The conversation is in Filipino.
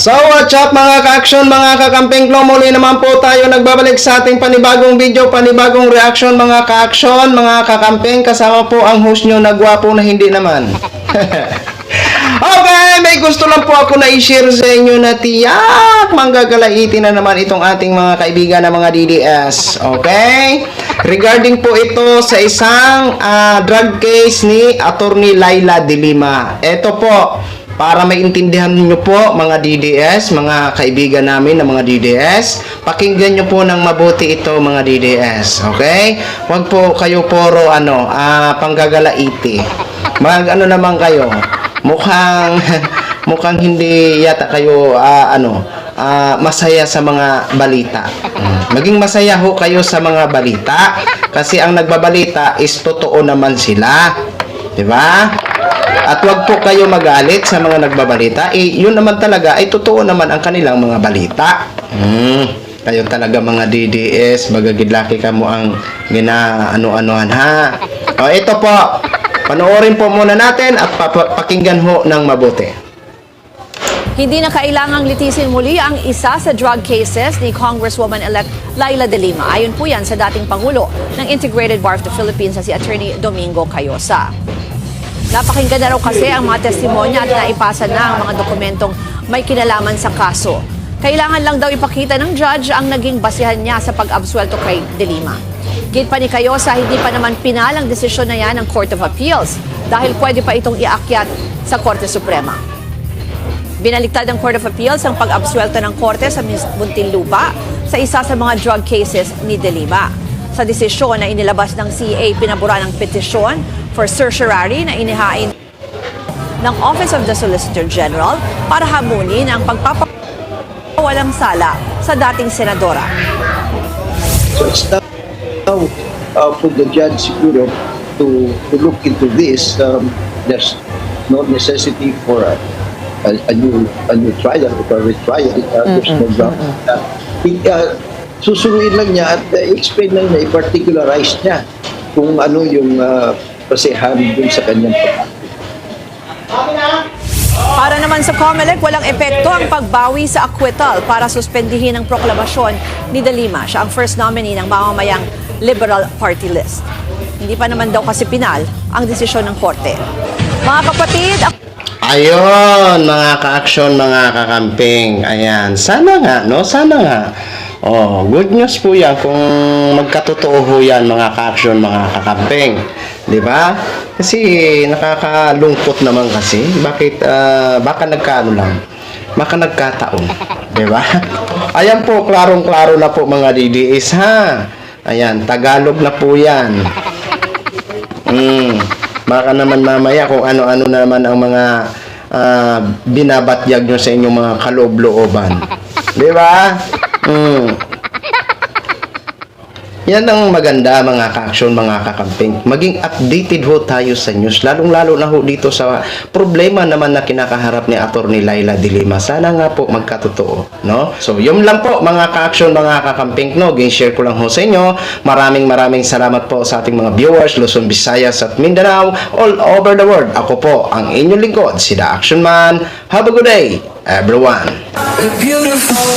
So what's up mga ka-action, mga kakamping klo, muli naman po tayo nagbabalik sa ating panibagong video, panibagong reaction mga ka-action, mga kakamping. Kasama po ang host nyo na gwapo na hindi naman. Okay, may gusto lang po ako na i-share sa inyo na tiyak manggagalaitin na naman itong ating mga kaibigan na mga DDS. Okay? Regarding po ito sa isang drug case ni Attorney Laila De Lima. Ito po, para maintindihan niyo po mga DDS, mga kaibigan namin na mga DDS, pakinggan niyo po ng mabuti ito mga DDS. Okay? Huwag po kayo puro panggagalaiti. Mag naman kayo. Mukhang hindi yata kayo masaya sa mga balita. Maging masaya ho kayo sa mga balita kasi ang nagbabalita is totoo naman sila. 'Di ba? At wag po kayo magalit sa mga nagbabalita. Yun naman talaga ay totoo naman ang kanilang mga balita. Kayo talaga mga DDS, magagidlaki ka mo ang gina-ano-anuhan ha. O ito po. Panoorin po muna natin at pakinggan ho ng mabuti. Hindi na kailangang litisin muli ang isa sa drug cases ni Congresswoman-elect Laila De Lima. Ayon po yan sa dating Pangulo ng Integrated Bar of the Philippines na si Attorney Domingo Cayosa. Napakinggan na raw kasi ang mga testimonya at naipasa na ang mga dokumentong may kinalaman sa kaso. Kailangan lang daw ipakita ng judge ang naging basihan niya sa pag-absuelto kay De Lima. Gate pa ni Cayosa, hindi pa naman pinal ang desisyon na yan ng Court of Appeals dahil pwede pa itong iakyat sa Korte Suprema. Binaliktad ng Court of Appeals ang pag-absuelto ng Korte sa Muntinlupa sa isa sa mga drug cases ni De Lima. Sa desisyon na inilabas ng CA, pinabura ng petisyon for certiorari na inihain ng Office of the Solicitor General para hamunin ang pagpapawalang sala sa dating senadora. So it's now for the judge siguro to look into this. There's no necessity for a new trial or a retrial. There's no ground. Susuruin lang niya at explain lang niya, i-particularize niya kung ano yung basehan dun sa kanyang Para naman sa COMELEC, walang epekto ang pagbawi sa acquittal para suspendihin ang proklamasyon ni De Lima. Siya ang first nominee ng mamamayang Liberal Party list. Hindi pa naman daw kasi pinal ang desisyon ng korte. Mga kapatid, Ayun, mga ka-action, mga kakamping. Ayan, sana nga, no? Sana nga. Oh, good news po yan kung magkatotoo ho yan, mga ka-action, mga kakamping. Di ba? Kasi nakakalungkot naman kasi. Bakit, baka baka nagkataon. Di ba? Ayan po, klarong-klaro na po mga DDS, ha? Ayan, Tagalog na po yan. Baka naman mamaya kung ano-ano naman ang mga binabatyag nyo sa inyong mga kaloob-looban. Di ba? Yan ang maganda mga ka-action, mga kakamping. Maging updated ho tayo sa news. Lalong-lalo na ho dito sa problema naman na kinakaharap ni Attorney Laila De Lima. Sana nga po magkatotoo, no? So, yun lang po mga ka-action, mga kakamping, no? Share ko lang ho sa inyo. Maraming salamat po sa ating mga viewers, Luzon, Visayas at Mindanao, all over the world. Ako po ang inyong lingkod, si The Action Man. Have a good day, everyone. Beautiful.